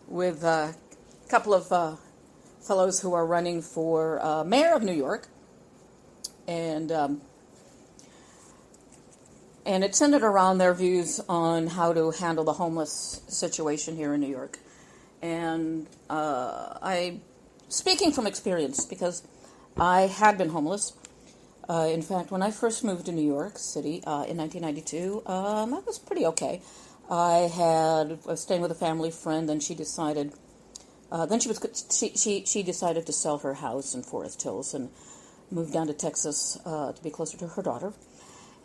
with a couple of fellows who are running for mayor of New York, and it centered around their views on how to handle the homeless situation here in New York. And I, speaking from experience, because I had been homeless. In fact, when I first moved to New York City in 1992, I was pretty okay. I was staying with a family friend, and she decided. Then she decided to sell her house in Forest Hills and moved down to Texas to be closer to her daughter.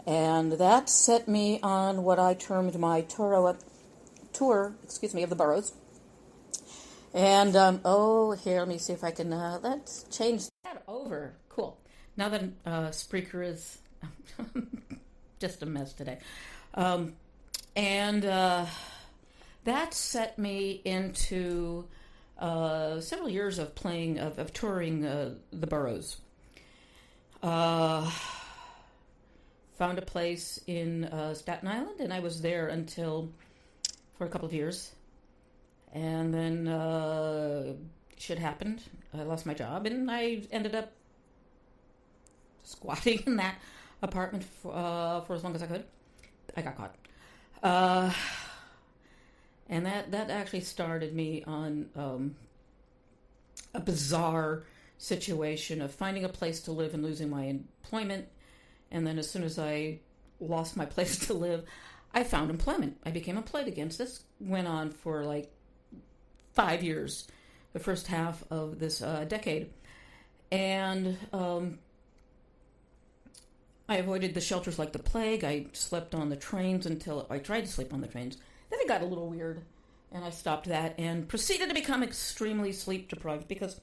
And that set me on what I termed my tour of the boroughs. And, here, let me see if I can, let's change that over. Cool. Now that Spreaker is just a mess today. That set me into several years of touring the boroughs. Found a place in Staten Island, and I was there for a couple of years. And then shit happened. I lost my job, and I ended up squatting in that apartment for as long as I could. I got caught. And that actually started me on a bizarre situation of finding a place to live and losing my employment. And then as soon as I lost my place to live, I found employment. I became employed again. This went on for like 5 years, the first half of this decade. And I avoided the shelters like the plague. I slept on the trains I tried to sleep on the trains. Then it got a little weird, and I stopped that and proceeded to become extremely sleep deprived because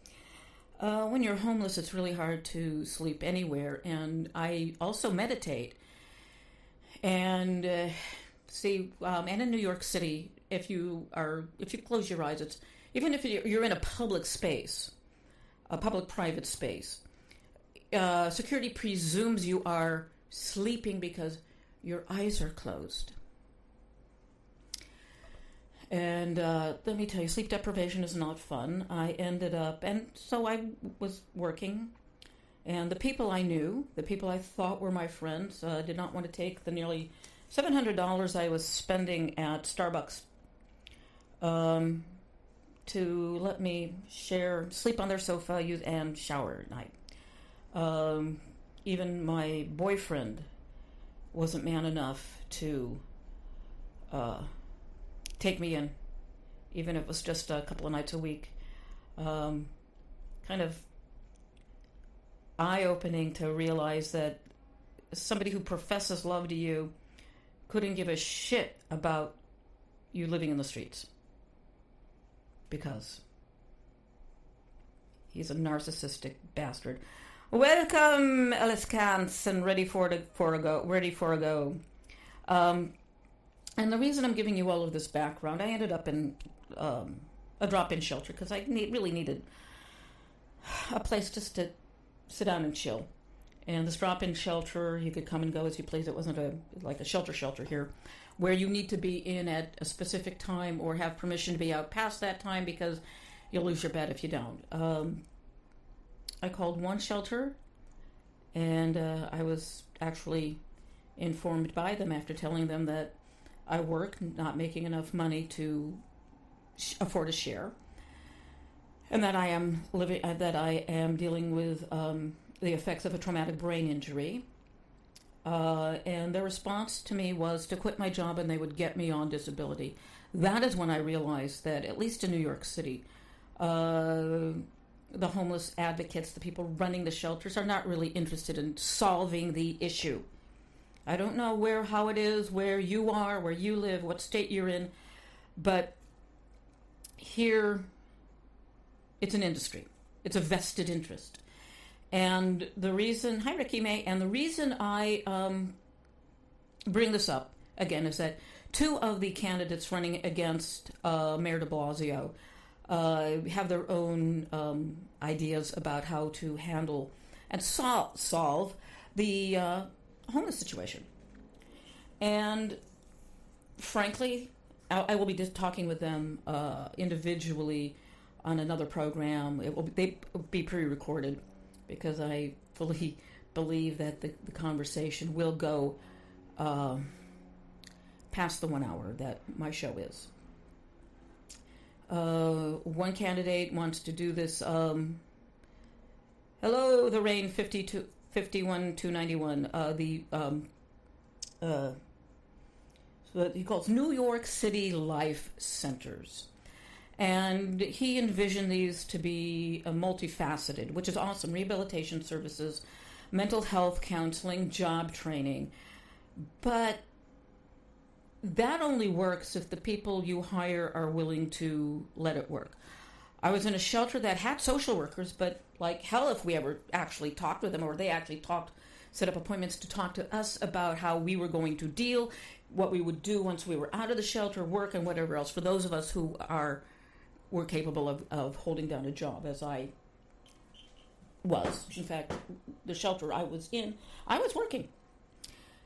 when you're homeless, it's really hard to sleep anywhere. And I also meditate. And and in New York City, if you close your eyes, it's even if you're in a public space, a public-private space, security presumes you are sleeping because your eyes are closed. And let me tell you, sleep deprivation is not fun. So I was working, and the people I knew, the people I thought were my friends, did not want to take the nearly $700 I was spending at Starbucks to let me sleep on their sofa, and shower at night. Even my boyfriend wasn't man enough to take me in, even if it was just a couple of nights a week. Kind of eye-opening to realize that somebody who professes love to you couldn't give a shit about you living in the streets because he's a narcissistic bastard. Welcome, Ellis Kantz, and ready for a go. And the reason I'm giving you all of this background, I ended up in a drop-in shelter because I really needed a place just to sit down and chill. And this drop-in shelter, you could come and go as you please. It wasn't like a shelter here, where you need to be in at a specific time or have permission to be out past that time because you'll lose your bed if you don't. I called one shelter, and I was actually informed by them after telling them that I work, not making enough money to afford a share, and that I am dealing with the effects of a traumatic brain injury. And their response to me was to quit my job and they would get me on disability. That is when I realized that, at least in New York City, the homeless advocates, the people running the shelters, are not really interested in solving the issue. I don't know how it is, where you are, where you live, what state you're in, but here it's an industry. It's a vested interest. And the reason, hi Ricky May, and the reason I bring this up, again, is that two of the candidates running against Mayor de Blasio have their own ideas about how to handle and solve the homeless situation. And frankly, I will be just talking with them individually on another program. They will be pre-recorded because I fully believe that the conversation will go past the 1 hour that my show is. One candidate wants to do this. Hello, the rain 51291. So he calls New York City Life Centers. And he envisioned these to be multifaceted, which is awesome. Rehabilitation services, mental health counseling, job training. But that only works if the people you hire are willing to let it work. I was in a shelter that had social workers, but like hell if we ever actually talked with them, or they actually set up appointments to talk to us about how we were going to deal, what we would do once we were out of the shelter, work, and whatever else, for those of us who were capable of holding down a job, as I was. In fact, the shelter I was in, I was working.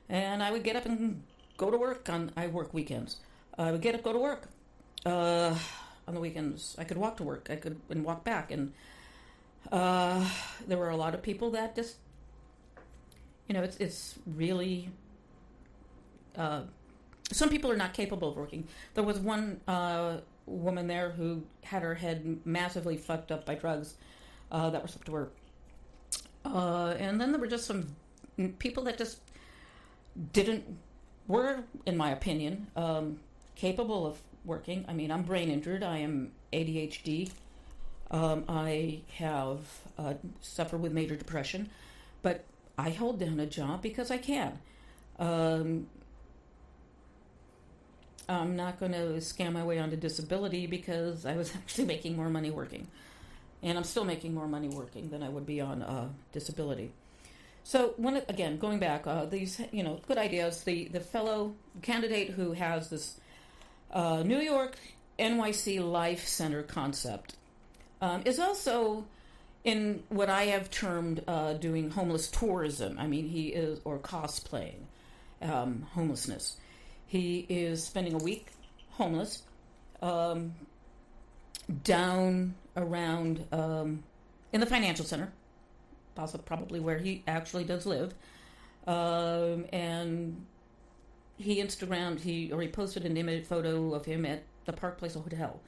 And I would get up and go to work. I work weekends. I would get up, go to work. On the weekends, I could walk to work. I could and walk back. And there were a lot of people that just, it's really... some people are not capable of working. There was one woman there who had her head massively fucked up by drugs that were slipped to her. And then there were just some people that just were, in my opinion, capable of working. I mean, I'm brain injured. I am ADHD. I have suffered with major depression, but I hold down a job because I can. I'm not going to scam my way onto disability because I was actually making more money working. And I'm still making more money working than I would be on disability. So, again, going back, these, good ideas. The fellow candidate who has this New York NYC Life Center concept is also in what I have termed doing homeless tourism. I mean, he is, or cosplaying homelessness. He is spending a week homeless down around in the financial center, probably where he actually does live. And he posted an image photo of him at the Park Place Hotel.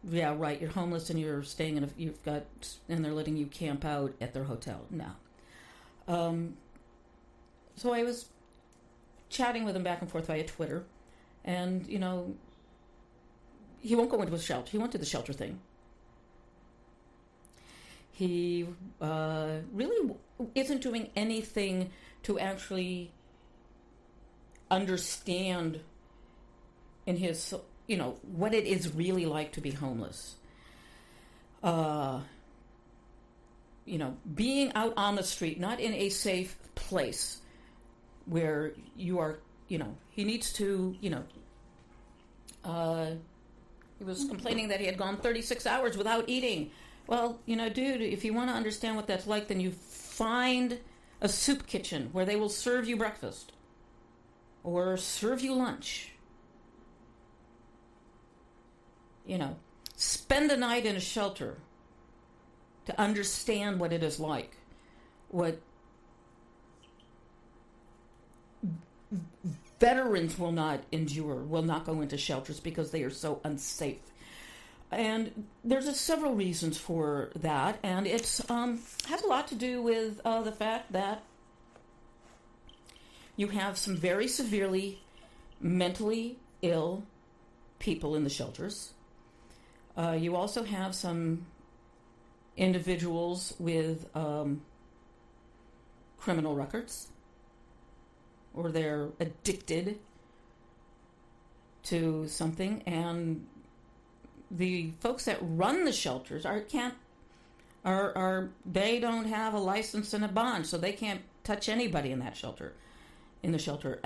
Yeah, right. You're homeless and you're staying and they're letting you camp out at their hotel. No. So I was chatting with him back and forth via Twitter, and he won't go into a shelter. He won't do the shelter thing. He really isn't doing anything to actually understand in his, what it is really like to be homeless. Being out on the street, not in a safe place where you are, he needs to, he was complaining that he had gone 36 hours without eating. Well, dude, if you want to understand what that's like, then you find a soup kitchen where they will serve you breakfast or serve you lunch. Spend a night in a shelter to understand what it is like, what veterans will not go into shelters because they are so unsafe. And there's several reasons for that, and it's has a lot to do with the fact that you have some very severely mentally ill people in the shelters. You also have some individuals with criminal records, or they're addicted to something, and the folks that run the shelters they don't have a license and a bond, so they can't touch anybody in the shelter.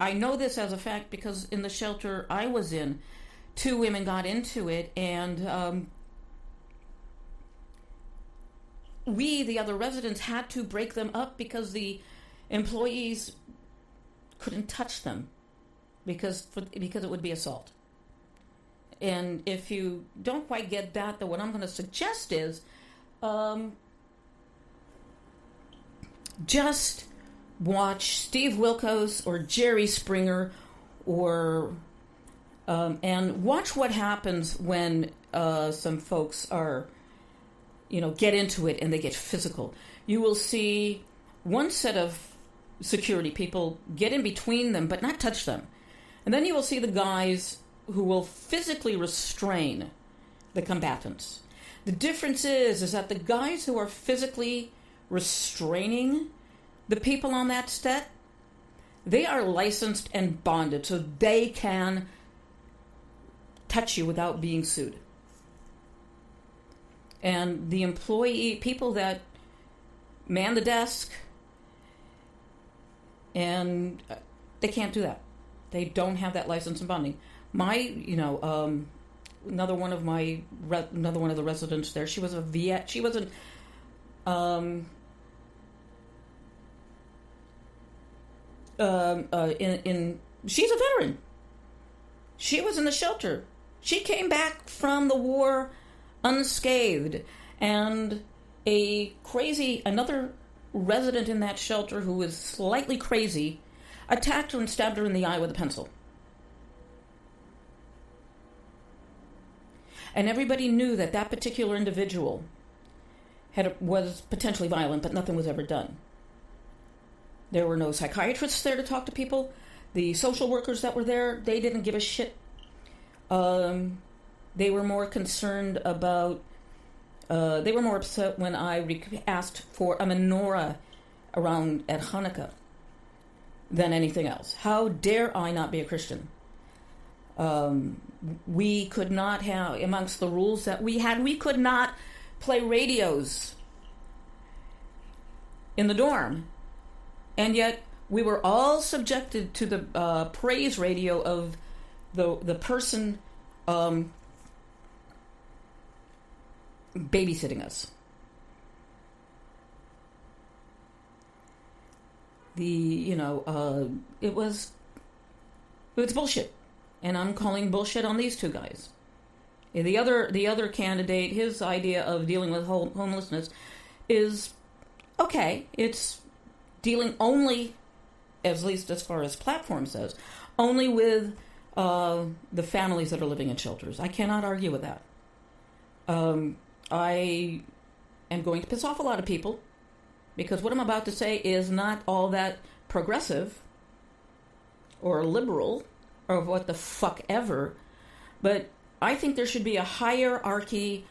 I know this as a fact because in the shelter I was in, 2 women got into it, and we, the other residents, had to break them up because the employees couldn't touch them. because it would be assault. And if you don't quite get that, then what I'm going to suggest is just watch Steve Wilkos or Jerry Springer, or and watch what happens when some folks are, get into it and they get physical. You will see one set of security people get in between them but not touch them. And then you will see the guys who will physically restrain the combatants. The difference is that the guys who are physically restraining the people on that set, they are licensed and bonded, so they can touch you without being sued. And the people that man the desk, and they can't do that. They don't have that license and bonding. Another one of the residents there, she was she's a veteran. She was in the shelter. She came back from the war unscathed, and another resident in that shelter who was slightly crazy attacked her and stabbed her in the eye with a pencil. And everybody knew that particular individual was potentially violent, but nothing was ever done. There were no psychiatrists there to talk to people. The social workers that were there, they didn't give a shit. They were more concerned about... they were more upset when I asked for a menorah around at Hanukkah than anything else. How dare I not be a Christian? We could not have, amongst the rules that we had, we could not play radios in the dorm. And yet we were all subjected to the praise radio of the person babysitting us. It was bullshit. And I'm calling bullshit on these two guys. And the other candidate, his idea of dealing with homelessness is okay. It's dealing only, at least as far as platform says, only with the families that are living in shelters. I cannot argue with that. I am going to piss off a lot of people because what I'm about to say is not all that progressive or liberal or what the fuck ever, but I think there should be a hierarchy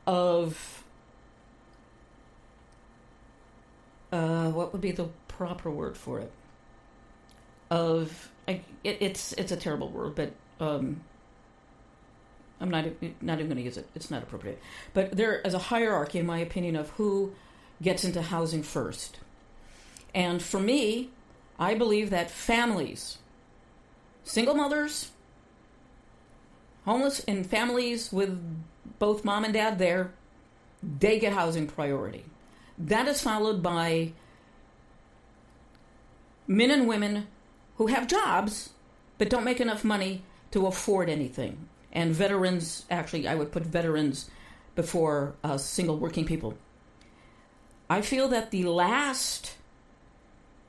of what would be the proper word for it? It's a terrible word, but I'm not even going to use it. It's not appropriate. But there is a hierarchy, in my opinion, of who gets into housing first. And for me, I believe that families, single mothers, homeless, and families with both mom and dad there, they get housing priority. That is followed by men and women who have jobs but don't make enough money to afford anything. And veterans, actually, I would put veterans before single working people. I feel that the last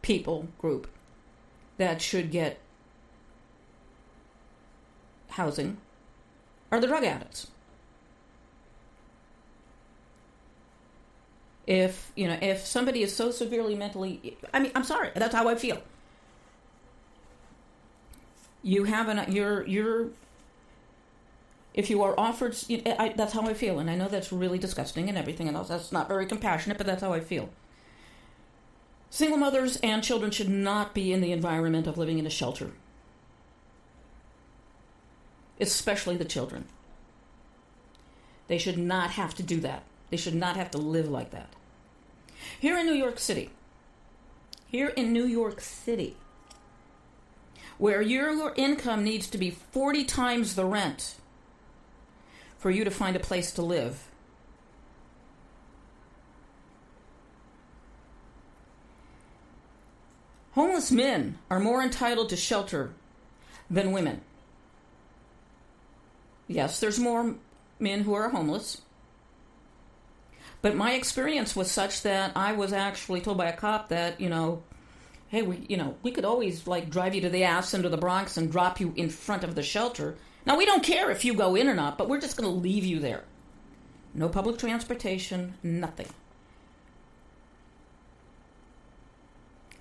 people group that should get housing are the drug addicts. If somebody is so severely mentally, I'm sorry, that's how I feel. If you are offered, that's how I feel, and I know that's really disgusting and everything else. That's not very compassionate, but that's how I feel. Single mothers and children should not be in the environment of living in a shelter. Especially the children. They should not have to do that. They should not have to live like that. Here in New York City, where your income needs to be 40 times the rent for you to find a place to live, homeless men are more entitled to shelter than women. Yes, there's more men who are homeless. But my experience was such that I was actually told by a cop that, hey, we could always like drive you to the ass into the Bronx and drop you in front of the shelter. Now, we don't care if you go in or not, but we're just going to leave you there. No public transportation, nothing.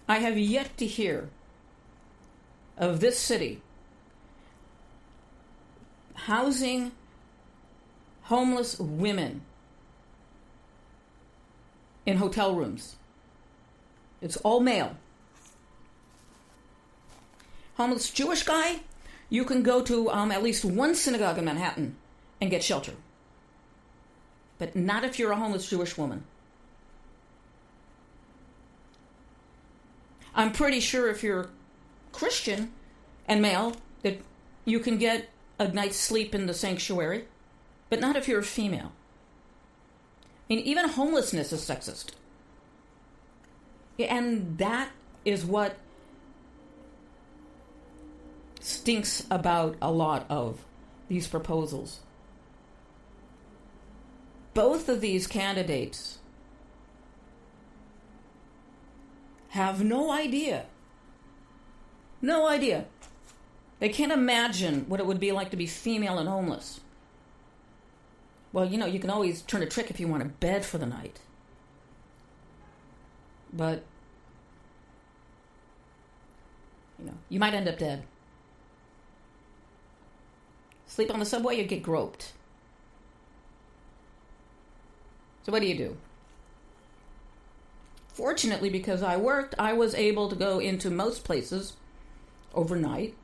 I have yet to hear of this city housing homeless women in hotel rooms. It's all male. Homeless Jewish guy, you can go to at least one synagogue in Manhattan and get shelter. But not if you're a homeless Jewish woman. I'm pretty sure if you're Christian and male that you can get a night's sleep in the sanctuary, but not if you're a female. I mean, even homelessness is sexist. And that is what stinks about a lot of these proposals. Both of these candidates have no idea. No idea. They can't imagine what it would be like to be female and homeless. Well, you can always turn a trick if you want a bed for the night. But, you might end up dead. Sleep on the subway, you get groped. So what do you do? Fortunately, because I worked, I was able to go into most places overnight.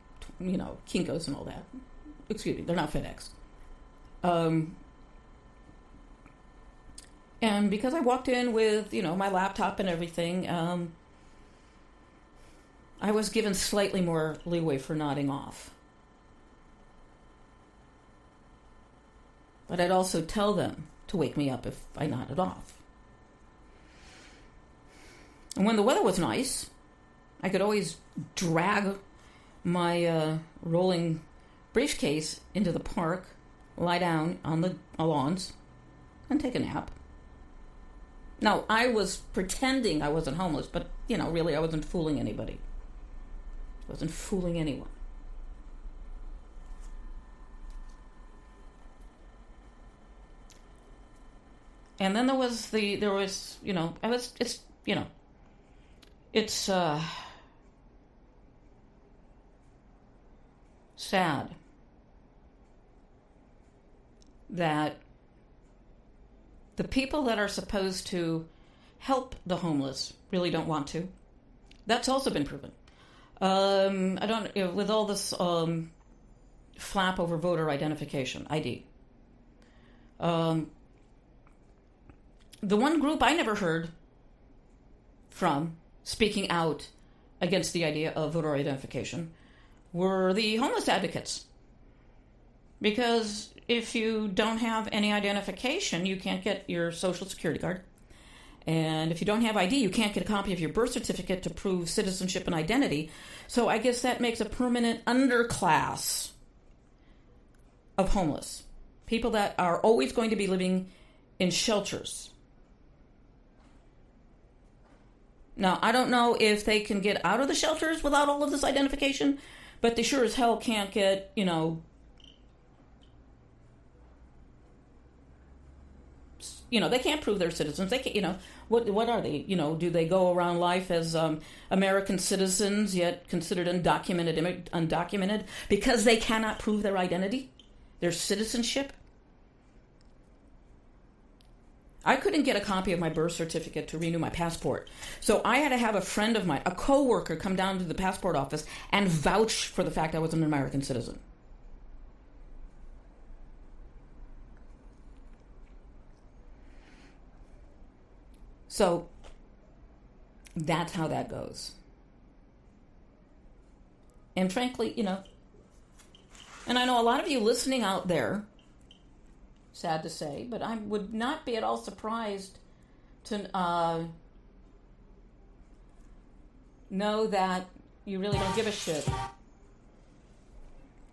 Kinko's and all that. Excuse me, they're not FedEx. And because I walked in with, my laptop and everything, I was given slightly more leeway for nodding off. But I'd also tell them to wake me up if I nodded off. And when the weather was nice, I could always drag my rolling briefcase into the park, lie down on the lawns, and take a nap. Now, I was pretending I wasn't homeless, but, really I wasn't fooling anybody. I wasn't fooling anyone. And then it's sad that the people that are supposed to help the homeless really don't want to. That's also been proven. With all this flap over voter identification, ID. The one group I never heard from speaking out against the idea of voter identification were the homeless advocates. Because if you don't have any identification, you can't get your social security card. And if you don't have ID, you can't get a copy of your birth certificate to prove citizenship and identity. So I guess that makes a permanent underclass of homeless. People that are always going to be living in shelters. Now, I don't know if they can get out of the shelters without all of this identification, but they sure as hell can't get, they can't prove they're citizens. They can't, what are they? Do they go around life as American citizens, yet considered undocumented, because they cannot prove their identity, their citizenship? I couldn't get a copy of my birth certificate to renew my passport. So I had to have a friend of mine, a coworker, come down to the passport office and vouch for the fact I was an American citizen. So that's how that goes. And frankly, and I know a lot of you listening out there, sad to say, but I would not be at all surprised to know that you really don't give a shit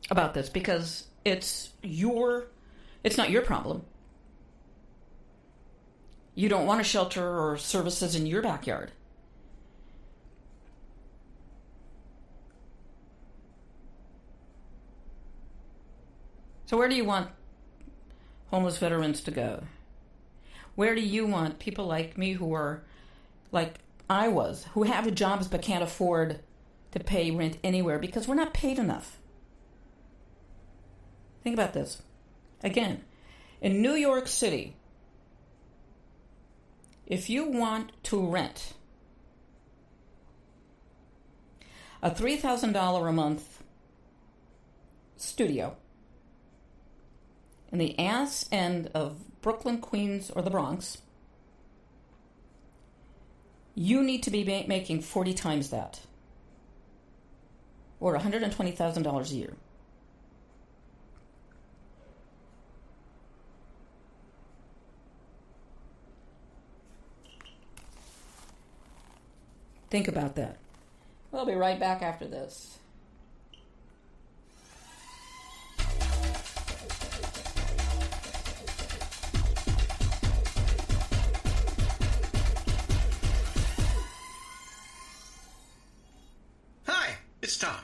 about this because it's not your problem. You don't want a shelter or services in your backyard. So where do you want homeless veterans to go? Where do you want people like me who are, like I was, who have jobs but can't afford to pay rent anywhere because we're not paid enough? Think about this. Again, in New York City, if you want to rent a $3,000 a month studio in the ass end of Brooklyn, Queens, or the Bronx, you need to be making 40 times that, or $120,000 a year. Think about that. We'll be right back after this. Hi, it's Tom.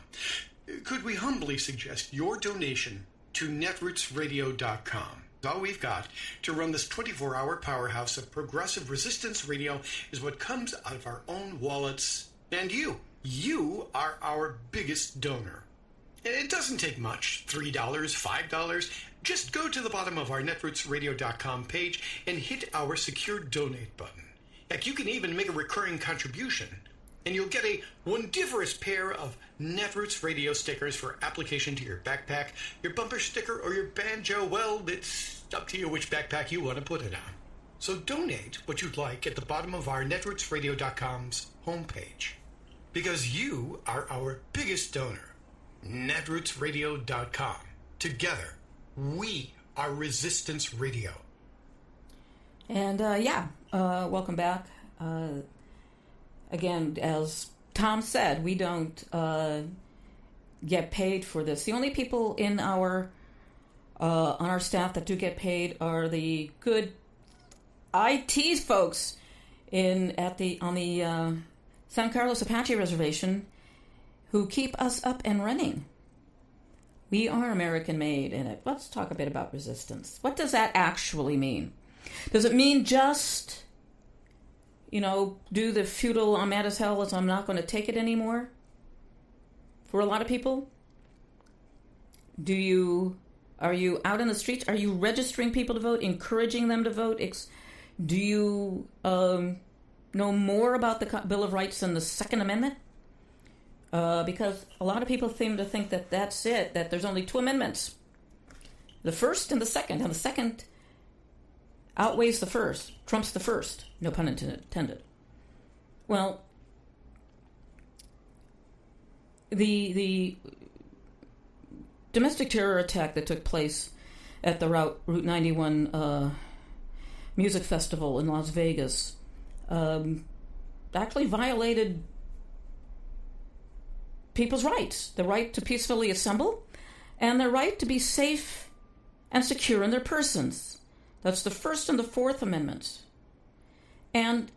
Could we humbly suggest your donation to netrootsradio.com? All we've got to run this 24-hour powerhouse of progressive resistance radio is what comes out of our own wallets. And you are our biggest donor. It doesn't take much, $3, $5. Just go to the bottom of our netrootsradio.com page and hit our secure donate button. Heck, you can even make a recurring contribution, and you'll get a wondiferous pair of Netroots radio stickers for application to your backpack, your bumper sticker, or your banjo. Well, it's up to you which backpack you want to put it on. So donate what you'd like at the bottom of our netrootsradio.com's homepage. Because you are our biggest donor. netrootsradio.com. Together, we are Resistance Radio. And welcome back. Again, as Tom said, we don't get paid for this. The only people in our on our staff that do get paid are the good IT folks on the San Carlos Apache Reservation who keep us up and running. We are American made in it. Let's talk a bit about resistance. What does that actually mean? Does it mean just, do the feudal I'm mad as hell as I'm not going to take it anymore? For a lot of people? Are you out in the streets? Are you registering people to vote, encouraging them to vote? Do you know more about the Bill of Rights than the Second Amendment? Because a lot of people seem to think that that's it, that there's only two amendments. The first and the second outweighs the first, trumps the first, no pun intended. Well, the domestic terror attack that took place at the Route 91 music festival in Las Vegas actually violated people's rights, the right to peacefully assemble and the right to be safe and secure in their persons. That's the First and the Fourth Amendments. And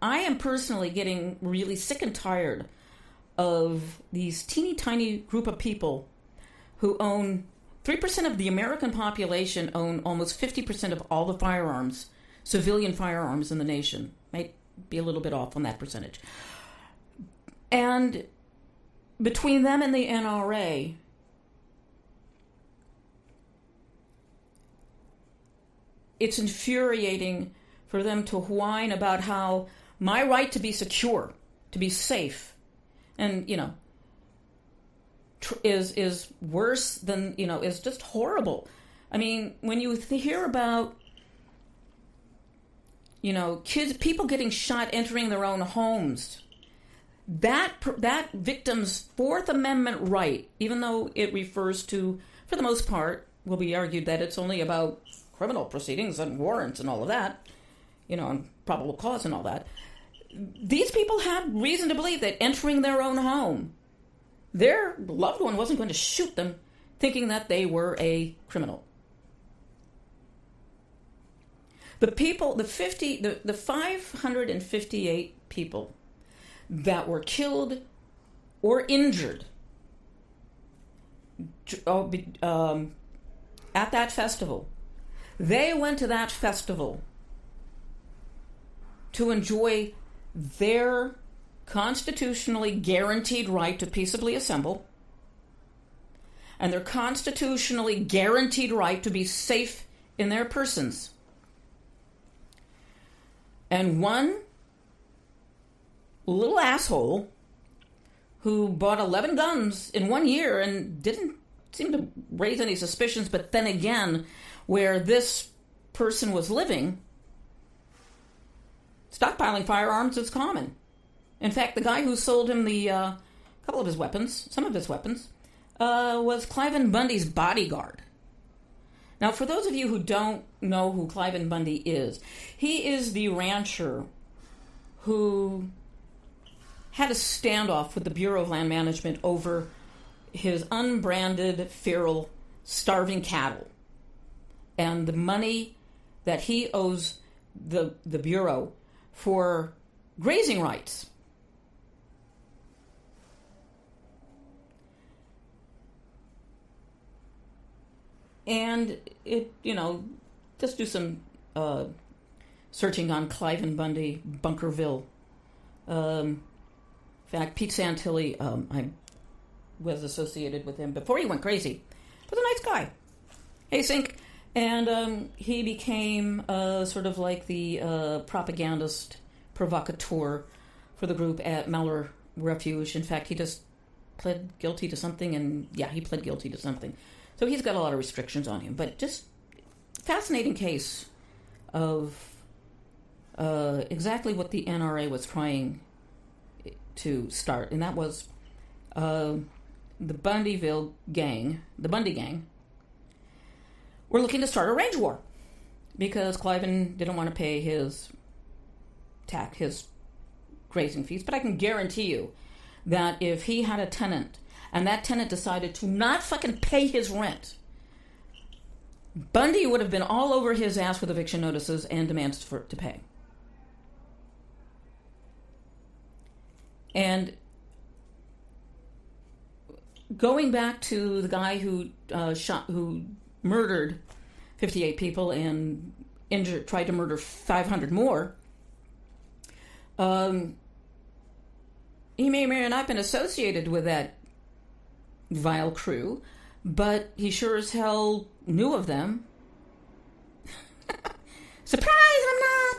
I am personally getting really sick and tired of these teeny tiny group of people who own 3% of the American population, own almost 50% of all the firearms, civilian firearms in the nation. Might be a little bit off on that percentage. And between them and the NRA, it's infuriating for them to whine about how my right to be secure, to be safe, and, is worse than, is just horrible. I mean, when you hear about, people getting shot entering their own homes, that victim's Fourth Amendment right, even though it refers to, for the most part, will be argued that it's only about criminal proceedings and warrants and all of that, and probable cause and all that. These people had reason to believe that entering their own home, their loved one wasn't going to shoot them thinking that they were a criminal. The 558 people that were killed or injured at that festival, they went to that festival to enjoy their constitutionally guaranteed right to peaceably assemble and their constitutionally guaranteed right to be safe in their persons. And one little asshole who bought 11 guns in 1 year and didn't seem to raise any suspicions, but then again, where this person was living, stockpiling firearms is common. In fact, the guy who sold him some of his weapons, was Cliven Bundy's bodyguard. Now, for those of you who don't know who Cliven Bundy is, he is the rancher who had a standoff with the Bureau of Land Management over his unbranded, feral, starving cattle and the money that he owes the Bureau for grazing rights. And just do some searching on Cliven Bundy, Bunkerville. In fact, Pete Santilli, I was associated with him before he went crazy. He was a nice guy. Hey, Sink. And he became sort of like the propagandist, provocateur for the group at Malheur Refuge. In fact, he just pled guilty to something, and he pled guilty to something. So he's got a lot of restrictions on him. But just fascinating case of exactly what the NRA was trying to start. And that was the Bundy gang, were looking to start a range war because Cliven didn't want to pay his grazing fees. But I can guarantee you that if he had a tenant and that tenant decided to not fucking pay his rent, Bundy would have been all over his ass with eviction notices and demands to pay. And going back to the guy who murdered 58 people and tried to murder 500 more, he may or may not have been associated with that vile crew, but he sure as hell knew of them. Surprise, I'm not!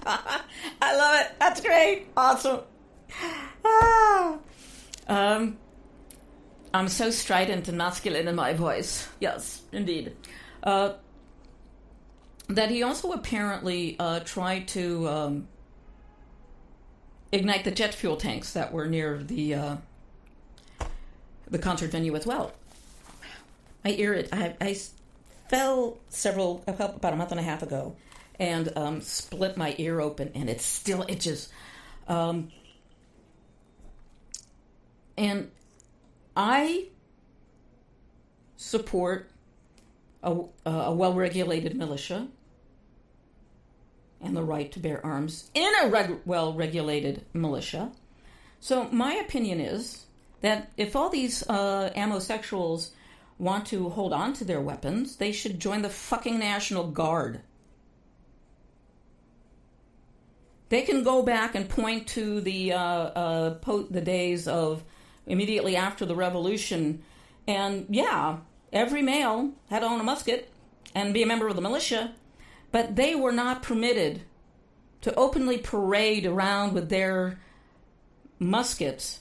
I love it. That's great. Awesome. I'm so strident and masculine in my voice. Yes, indeed. That he also apparently tried to ignite the jet fuel tanks that were near the concert venue as well. I fell about a month and a half ago and split my ear open, and it still itches. And I support a well-regulated militia and the right to bear arms in a well-regulated militia. So my opinion is that if all these amosexuals want to hold on to their weapons, they should join the fucking National Guard. They can go back and point to the days of immediately after the revolution, and every male had to own a musket and be a member of the militia, but they were not permitted to openly parade around with their muskets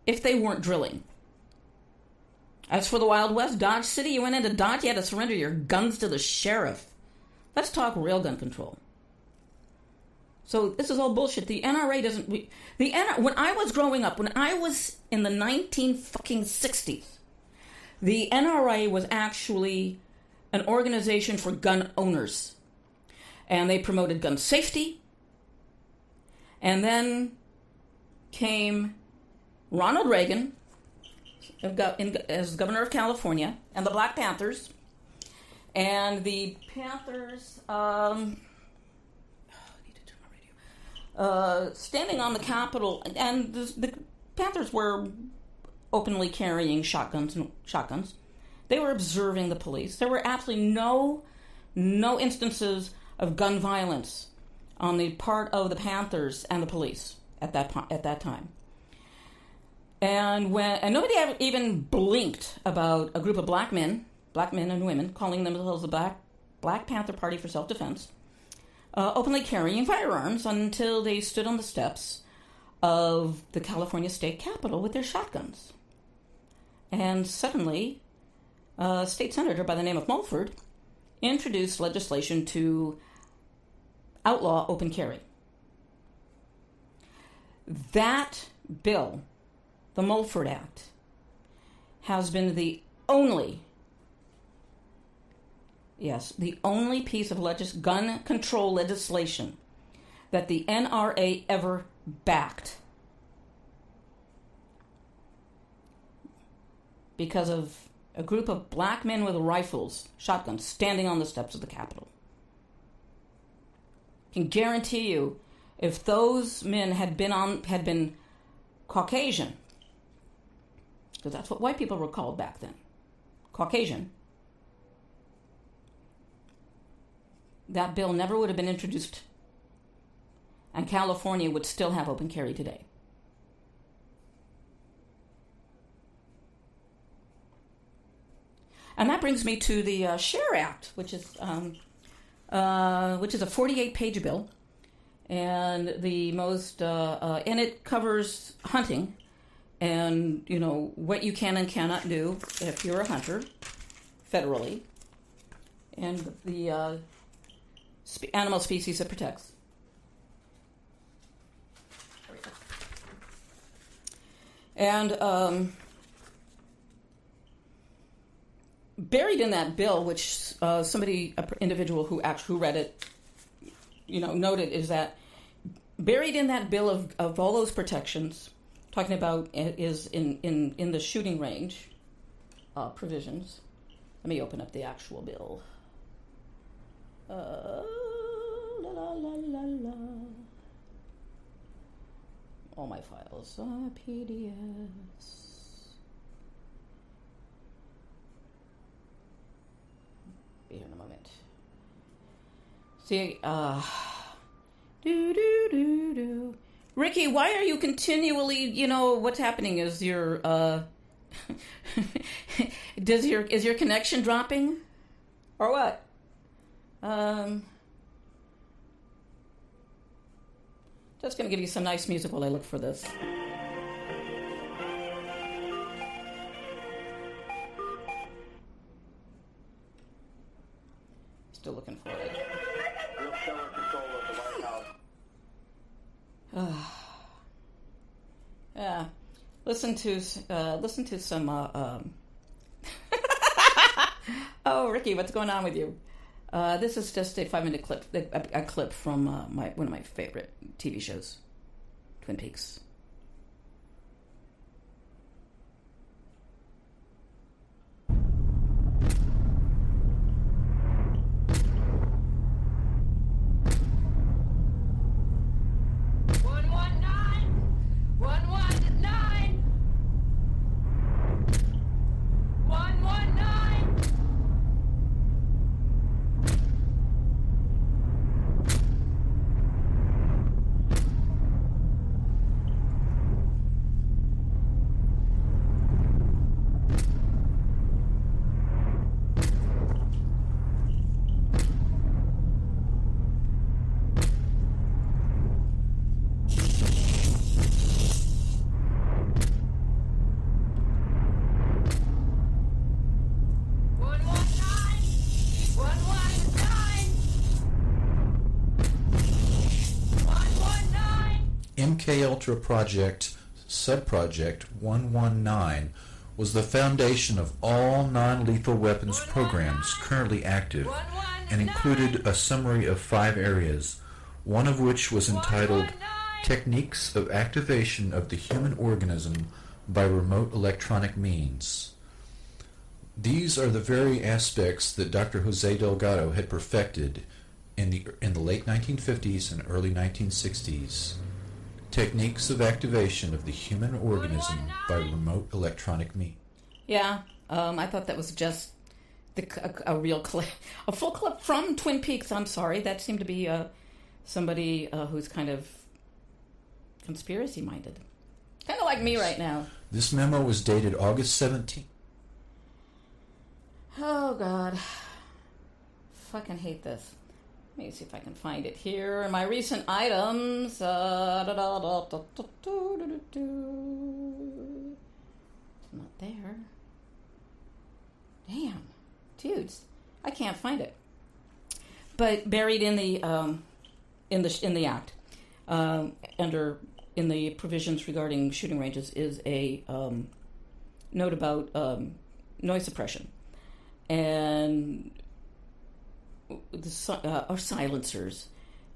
if they weren't drilling. As for the Wild West, Dodge City, you went into Dodge, you had to surrender your guns to the sheriff. Let's talk real gun control. So this is all bullshit. The NRA doesn't... when I was growing up, when I was in the 1960s, the NRA was actually an organization for gun owners. And they promoted gun safety. And then came Ronald Reagan as governor of California, and the Black Panthers. And the Panthers, standing on the Capitol, and the Panthers were openly carrying shotguns. They were observing the police. There were absolutely no instances of gun violence on the part of the Panthers and the police at that time. And nobody ever even blinked about a group of black men and women, calling themselves the Black Panther Party for Self-Defense, openly carrying firearms until they stood on the steps of the California State Capitol with their shotguns. And suddenly, a state senator by the name of Mulford introduced legislation to outlaw open carry. That bill, the Mulford Act, has been the only piece of gun control legislation that the NRA ever backed. Because of a group of black men with rifles, shotguns, standing on the steps of the Capitol. I can guarantee you, if those men had been Caucasian, because that's what white people were called back then, Caucasian, that bill never would have been introduced, and California would still have open carry today. And that brings me to the SHARE Act, which is a 48-page bill, and and it covers hunting, and what you can and cannot do if you're a hunter, federally, and the animal species it protects. And buried in that bill, which an individual who read it, noted, is that buried in that bill of all those protections, talking about is in the shooting range provisions. Let me open up the actual bill. All my files are PDFs. Be here in a moment. See, Ricky, why are you continually, what's happening? Is your, is your connection dropping? Or what? Just going to give you some nice music while I look for this. Still looking for it. Real show and control of the White House. Yeah. Listen to some. Oh, Ricky, what's going on with you? This is just a 5-minute clip, a clip from one of my favorite TV shows, Twin Peaks. MK Ultra Project Subproject 119 was the foundation of all non-lethal weapons programs currently active and included a summary of 5 areas, one of which was entitled techniques of activation of the human organism by remote electronic means. These are the very aspects that Dr. Jose Delgado had perfected in the late 1950s and early 1960s. Techniques of activation of the human organism by remote electronic means. Yeah, I thought that was just a full clip from Twin Peaks. I'm sorry, that seemed to be somebody who's kind of conspiracy-minded. Kind of like me right now. This memo was dated August 17th. Oh, God. Fucking hate this. Let me see if I can find it here. My recent items. It's not there. Damn. Dudes. I can't find it. But buried in the act, in the provisions regarding shooting ranges, is a note about noise suppression and or silencers.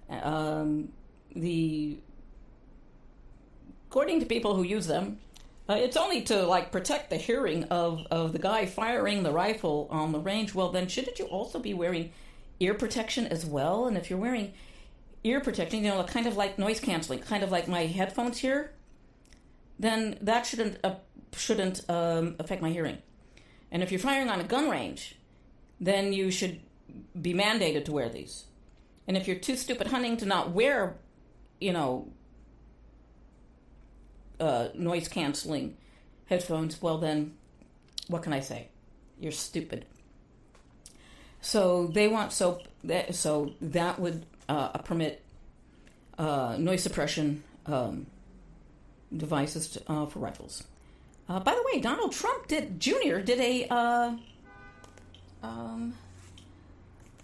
According to people who use them, it's only to protect the hearing of the guy firing the rifle on the range. Well, then shouldn't you also be wearing ear protection as well? And if you're wearing ear protection, kind of like noise canceling, kind of like my headphones here, then that shouldn't affect my hearing. And if you're firing on a gun range, then you should be mandated to wear these. And if you're too stupid hunting to not wear, noise canceling headphones, well then, what can I say? You're stupid. So they want that would permit noise suppression devices for rifles. By the way, Donald Trump Jr. did a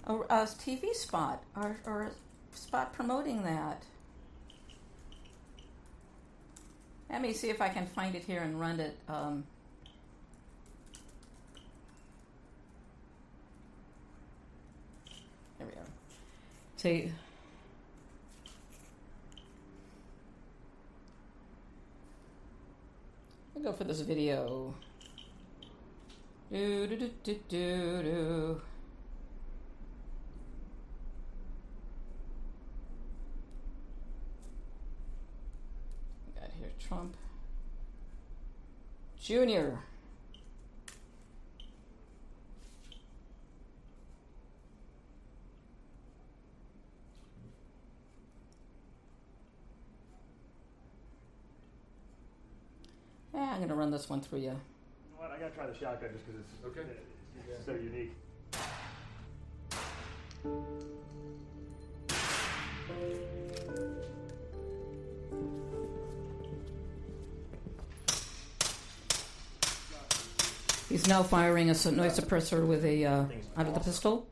TV spot or a spot promoting that. Let me see if I can find it here and run it. There we are. See. I'll go for this video. Do do do do do do. Got here Trump Jr. Yeah, I'm going to run this one through you. You know what? I gotta try the shotgun just because it's so unique. He's now firing a noise suppressor with a out of the pistol.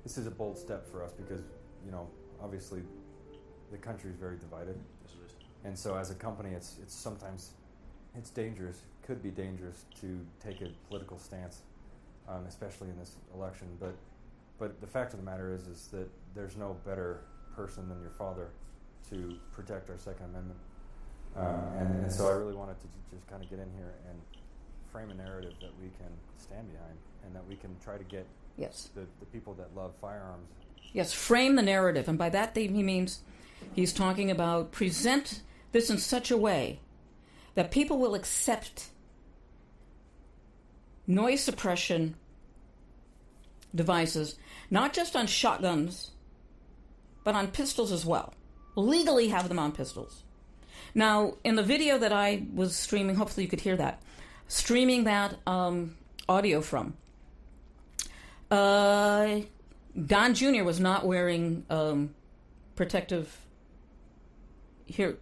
This is a bold step for us because, obviously the country is very divided. And so as a company, it's sometimes dangerous, could be dangerous to take a political stance, especially in this election. But the fact of the matter is that there's no better person than your father to protect our Second Amendment. And so I really wanted to just kind of get in here and frame a narrative that we can stand behind and that we can try to get the people that love firearms. Yes, frame the narrative. And by that he means he's talking about present this in such a way that people will accept noise suppression devices, not just on shotguns, but on pistols as well. Legally have them on pistols. Now, in the video that I was streaming, hopefully you could hear that, streaming that audio from, Don Jr. was not wearing protective ear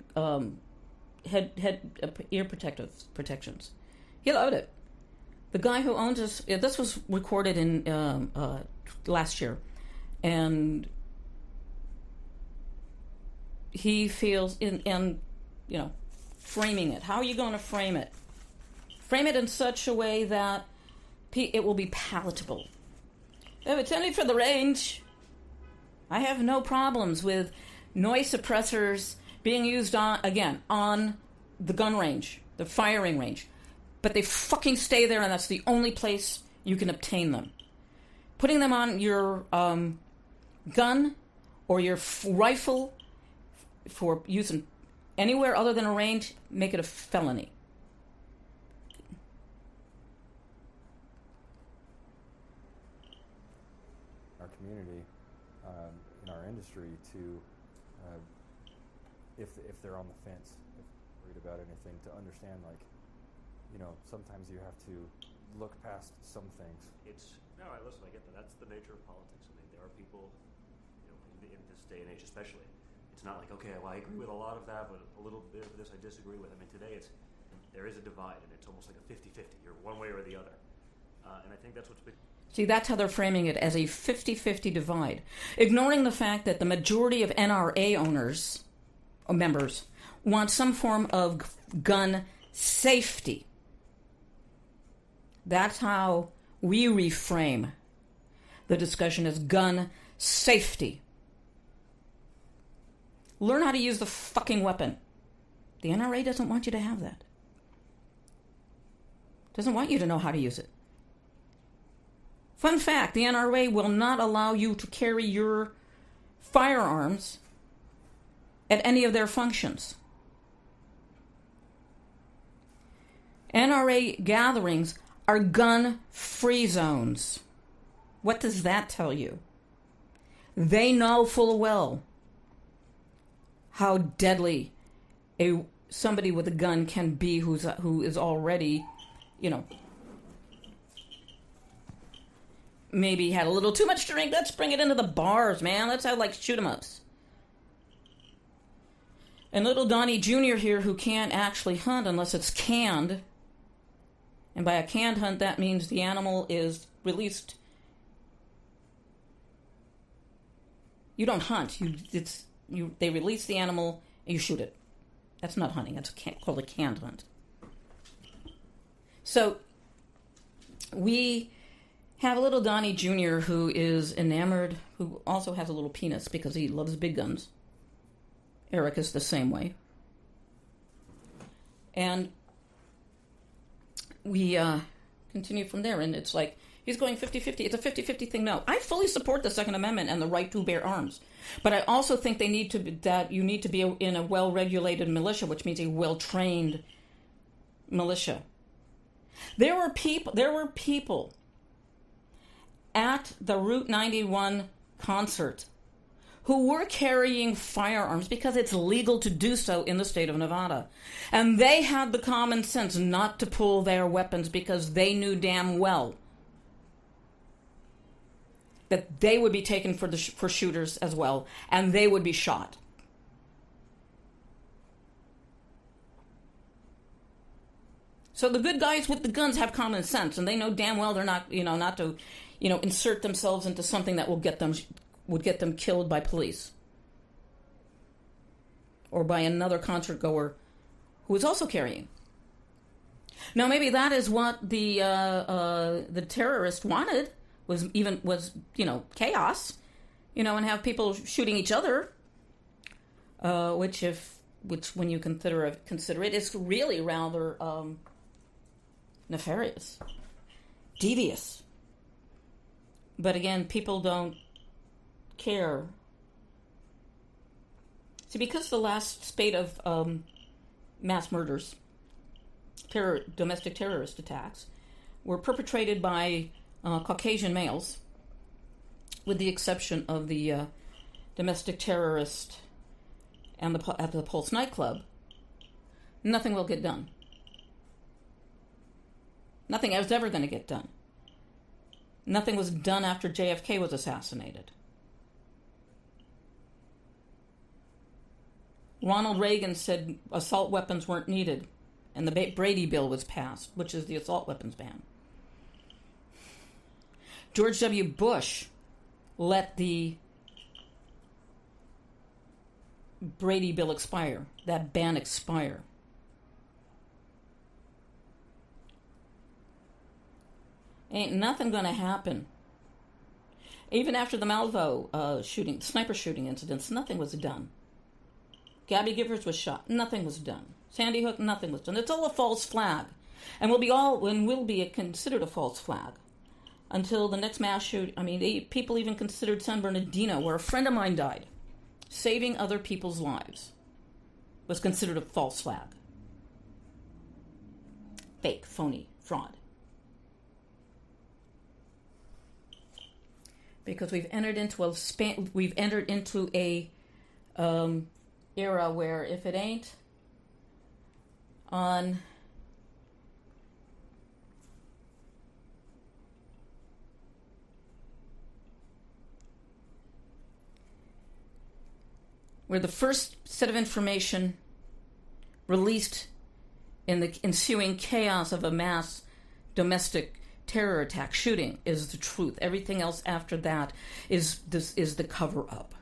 protections. He loved it. The guy who owns this was recorded in last year, and he feels framing it. How are you going to frame it? Frame it in such a way that it will be palatable. If it's only for the range, I have no problems with noise suppressors being used on the gun range, the firing range. But they fucking stay there, and that's the only place you can obtain them. Putting them on your gun or your rifle for using anywhere other than a range, make it a felony. Our community, in our industry, to if they're on the fence, if worried about anything, to understand, like, sometimes you have to look past some things. Listen, I get that. That's the nature of politics. I mean, there are people, in this day and age especially, it's not like, okay, well, I agree with a lot of that, but a little bit of this I disagree with. I mean, today there is a divide, and it's almost like a 50-50. You're one way or the other. And I think that's what's been... See, that's how they're framing it, as a 50-50 divide, ignoring the fact that the majority of NRA owners or members want some form of gun safety. That's how we reframe the discussion as gun safety. Learn how to use the fucking weapon. The NRA doesn't want you to have that. Doesn't want you to know how to use it. Fun fact, the NRA will not allow you to carry your firearms at any of their functions. NRA gatherings are gun-free zones. What does that tell you? They know full well how deadly somebody with a gun can be who is already, maybe had a little too much to drink. Let's bring it into the bars, man. Let's have, shoot 'em ups. And little Donnie Jr. here, who can't actually hunt unless it's canned. And by a canned hunt, that means the animal is released. You don't hunt. They release the animal and you shoot it. That's not hunting. That's called a canned hunt. So we have a little Donnie Jr. who is enamored, who also has a little penis because he loves big guns. Eric is the same way. And we continue from there, and it's like, he's going 50-50. It's a 50-50 thing. No, I fully support the Second Amendment and the right to bear arms. But I also think you need to be in a well-regulated militia, which means a well-trained militia. There were people at the Route 91 concert who were carrying firearms because it's legal to do so in the state of Nevada. And they had the common sense not to pull their weapons because they knew damn well that they would be taken for shooters as well, and they would be shot. So the good guys with the guns have common sense, and they know damn well they're not, not to, insert themselves into something that would get them killed by police or by another concert goer who is also carrying. Now, maybe that is what the terrorist wanted was chaos, and have people shooting each other, which when you consider it is really rather nefarious, devious. But again, people don't care. See, because the last spate of mass murders, domestic terrorist attacks, were perpetrated by Caucasian males, with the exception of the domestic terrorist and at the Pulse nightclub, nothing will get done. Nothing is ever going to get done. Nothing was done after JFK was assassinated. Ronald Reagan said assault weapons weren't needed, and the Brady Bill was passed, which is the assault weapons ban. George W. Bush let the Brady Bill expire, that ban expire. Ain't nothing going to happen Even after the Malvo shooting, sniper shooting incidents, nothing was done. Gabby Givers was shot. Nothing was done. Sandy Hook, nothing was done. It's all a false flag. And will be considered a false flag until the next mass shoot. I mean, people even considered San Bernardino, where a friend of mine died. Saving other people's lives was considered a false flag. Fake, phony, fraud. Because we've entered into a era where if it ain't on where the first set of information released in the ensuing chaos of a mass domestic terror attack shooting is the truth. Everything else after that is the cover-up.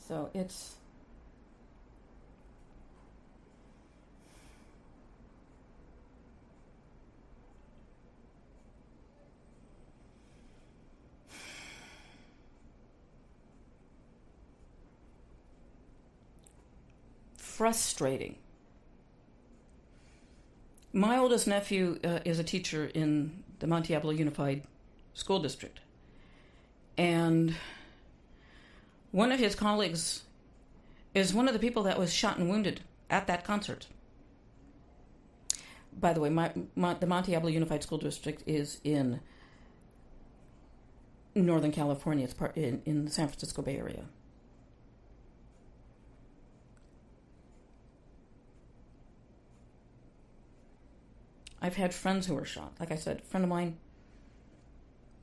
So it's frustrating. My oldest nephew is a teacher in the Mount Diablo Unified School District. And one of his colleagues is one of the people that was shot and wounded at that concert. By the way, the Mount Diablo Unified School District is in Northern California. It's in the San Francisco Bay Area. I've had friends who were shot. Like I said, a friend of mine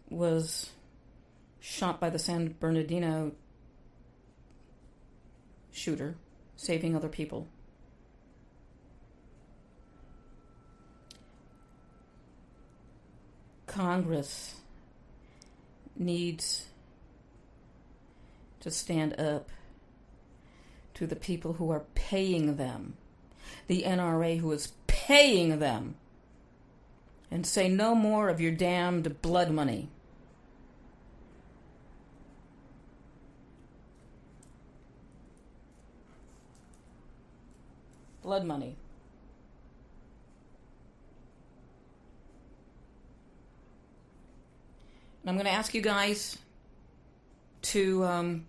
was shot by the San Bernardino shooter, saving other people. Congress needs to stand up to the people who are paying them, the NRA who is paying them, and say no more of your damned blood money. Blood money. And I'm going to ask you guys to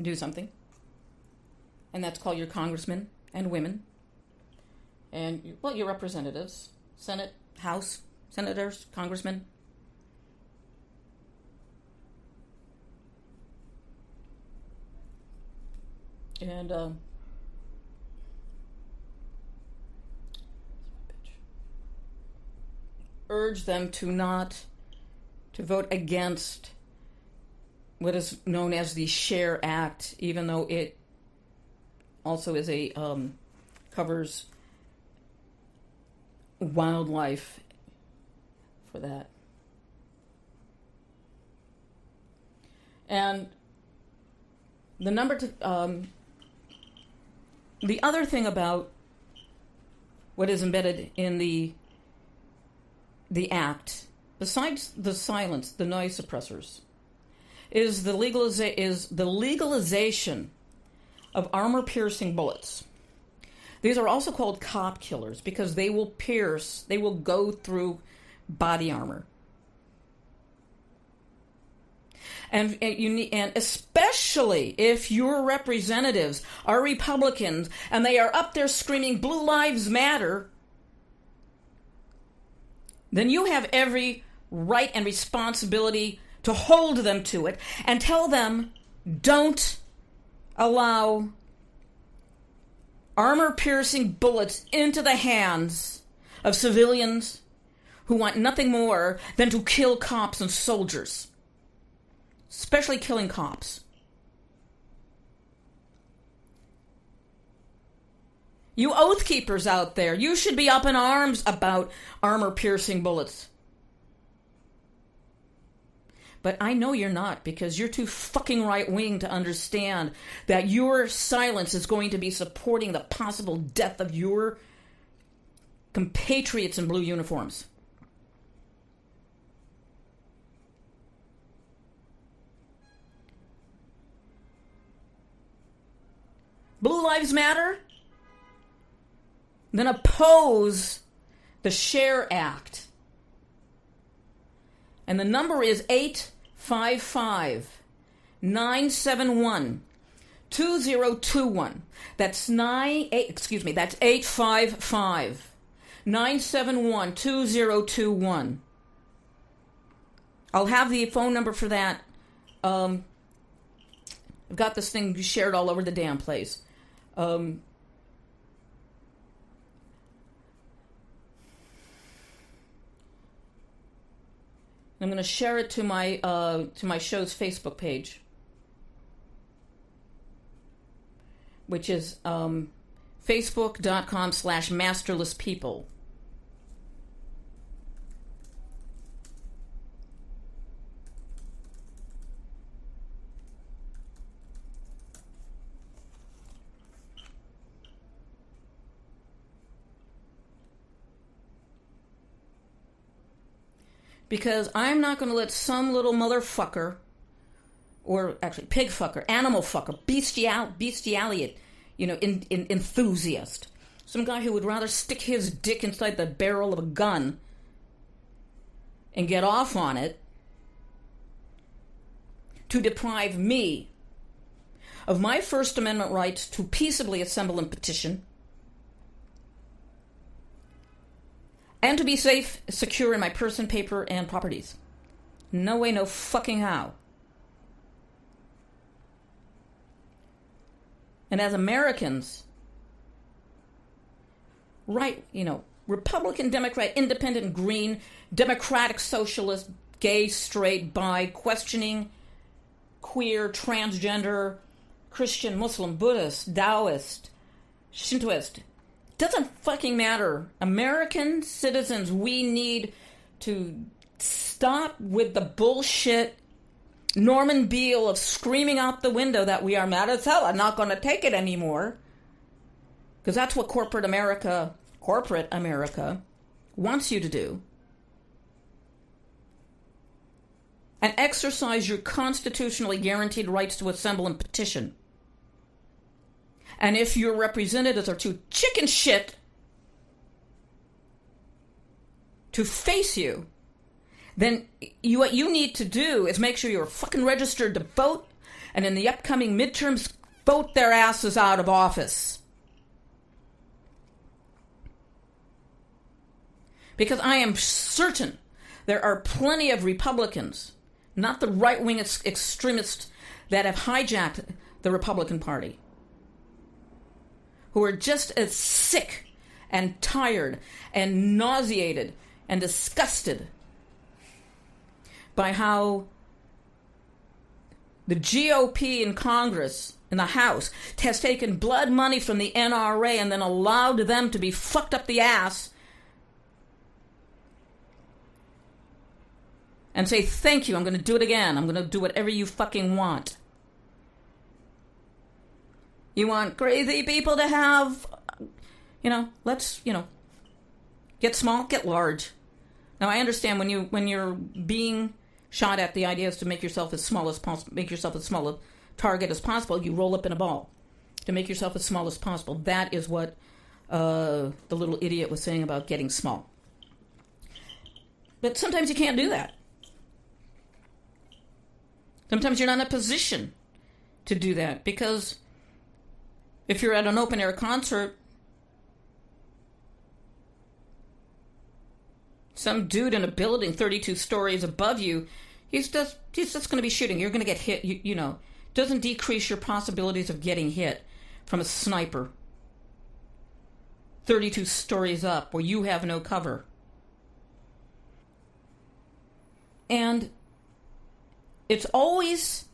do something. And that's call your congressmen and women. And, well, your representatives. Senate, House, senators, congressmen. And, urge them to vote against what is known as the SHARE Act, even though it also is covers wildlife for that. And the the other thing about what is embedded in the act, besides the silence, the noise suppressors, is the legalization of armor-piercing bullets. These are also called cop killers because they will go through body armor. And especially if your representatives are Republicans and they are up there screaming Blue Lives Matter, then you have every right and responsibility to hold them to it and tell them, don't allow armor-piercing bullets into the hands of civilians who want nothing more than to kill cops and soldiers. especially killing cops. You oath keepers out there, you should be up in arms about armor-piercing bullets. But I know you're not, because you're too fucking right-wing to understand that your silence is going to be supporting the possible death of your compatriots in blue uniforms. Blue Lives Matter? Then oppose the SHARE Act. And the number is 855-971-2021. That's 855-971-2021. I'll have the phone number for that. I've got this thing shared all over the damn place. I'm going to share it to my show's Facebook page, which is facebook.com/masterlesspeople. Because I'm not going to let some little motherfucker, or actually pig fucker, animal fucker, bestiality, enthusiast, some guy who would rather stick his dick inside the barrel of a gun and get off on it, to deprive me of my First Amendment rights to peaceably assemble and petition, and to be safe, secure in my person, paper, and properties. No way, no fucking how. And as Americans, right, Republican, Democrat, Independent, Green, Democratic, Socialist, gay, straight, bi, questioning, queer, transgender, Christian, Muslim, Buddhist, Taoist, Shintoist, doesn't fucking matter. American citizens, we need to stop with the bullshit Norman Beale of screaming out the window that we are mad as hell. I'm not going to take it anymore. Because that's what corporate America wants you to do. And exercise your constitutionally guaranteed rights to assemble and petition. And if your representatives are too chicken shit to face you, then what you need to do is make sure you're fucking registered to vote, and in the upcoming midterms, vote their asses out of office. Because I am certain there are plenty of Republicans, not the right-wing extremists that have hijacked the Republican Party, who are just as sick and tired and nauseated and disgusted by how the GOP in Congress, in the House, has taken blood money from the NRA and then allowed them to be fucked up the ass and say, thank you, I'm going to do it again. I'm going to do whatever you fucking want. You want crazy people to have, let's, get small, get large. Now, I understand when you're being shot at, the idea is to make yourself as small as possible, make yourself as small a target as possible. You roll up in a ball to make yourself as small as possible. That is what the little idiot was saying about getting small. But sometimes you can't do that. Sometimes you're not in a position to do that, because if you're at an open-air concert, some dude in a building 32 stories above you, he's just going to be shooting. You're going to get hit. Doesn't decrease your possibilities of getting hit from a sniper 32 stories up where you have no cover. And it's always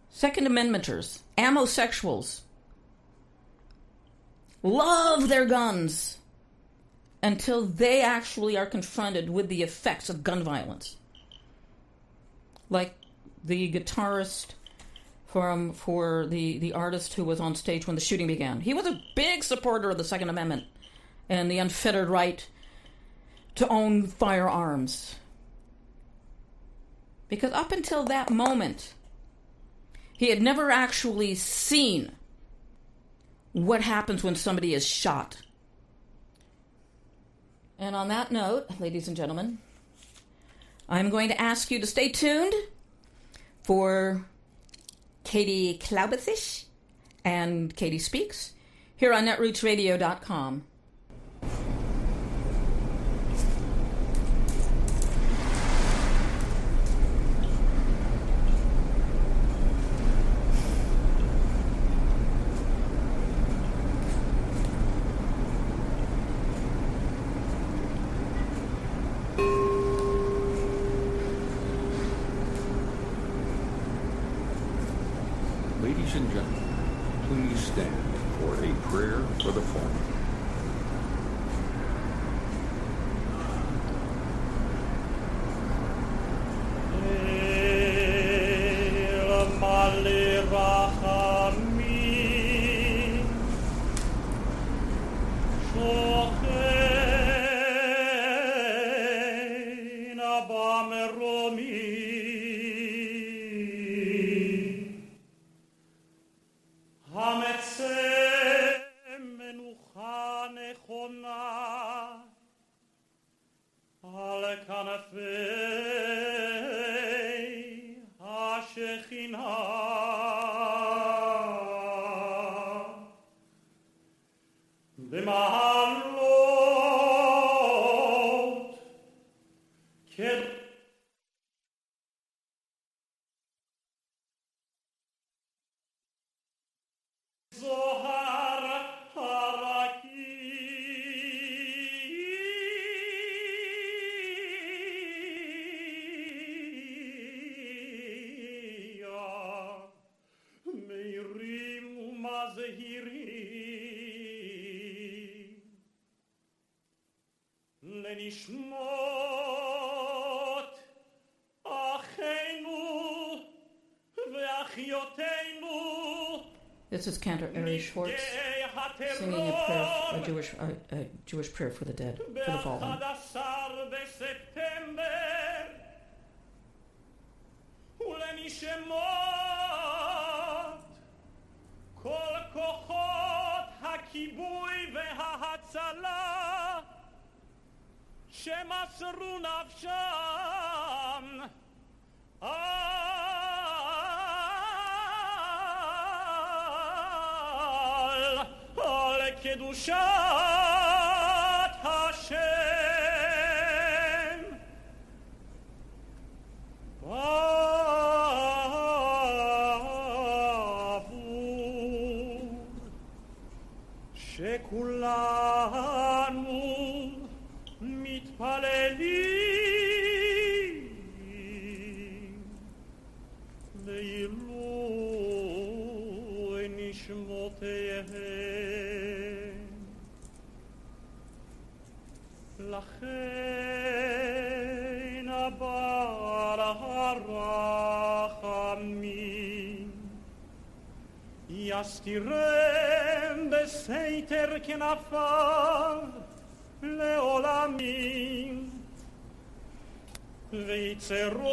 Second Amendmenters, amosexuals, love their guns until they actually are confronted with the effects of gun violence. Like the guitarist for the artist who was on stage when the shooting began. He was a big supporter of the Second Amendment and the unfettered right to own firearms. Because up until that moment, he had never actually seen what happens when somebody is shot. And on that note, ladies and gentlemen, I'm going to ask you to stay tuned for Katie Klaubathisch and Katie Speaks here on netrootsradio.com. Ladies and gentlemen, please stand for a prayer for the fallen. This is Cantor Ari Schwartz singing a prayer, a Jewish prayer for the dead, for the fallen. שמסרו נפשם על קדושת השם בעבור שכולנו מתפללים לעילוי נשמותיהם. לכן אבר הרחמים יסתירם בסתר כנפיו לעולמים ויצרור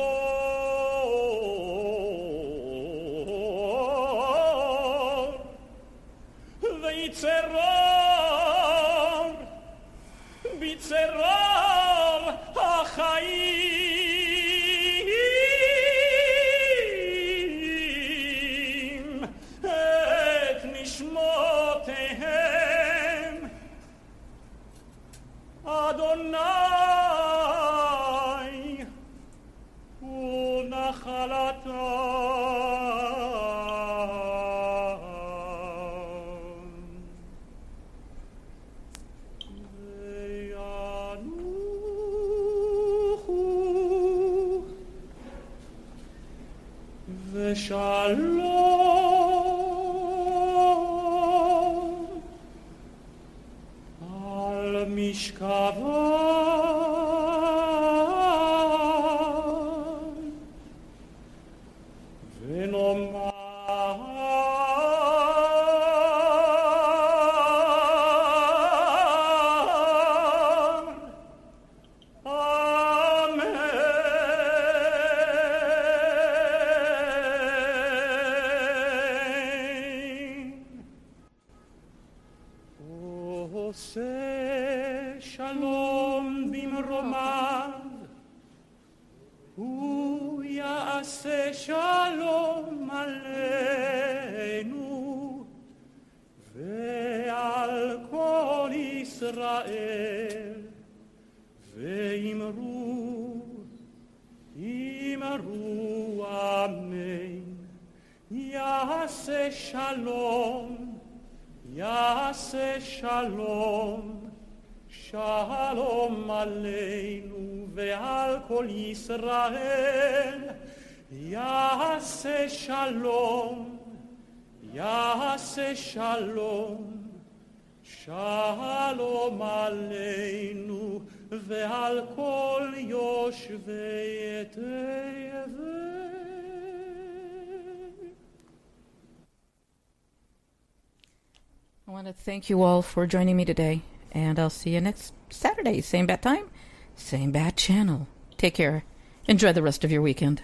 בצרור החיים את נשמותיהם אדוני הוא נחלתם וינוחו ושלום על משכבם ונאמר עושה שלום במרומיו, הוא יעשה שלום עלינו ועל כל ישראל, ואמרו אמן. יעשה שלום, יעשה שלום, שלום עלינו ועל כל ישראל. יעשה שלום, יעשה שלום, שלום עלינו ועל כל יושבי תבל. I want to thank you all for joining me today, and I'll see you next Saturday. Same bat time, same bat channel. Take care. Enjoy the rest of your weekend.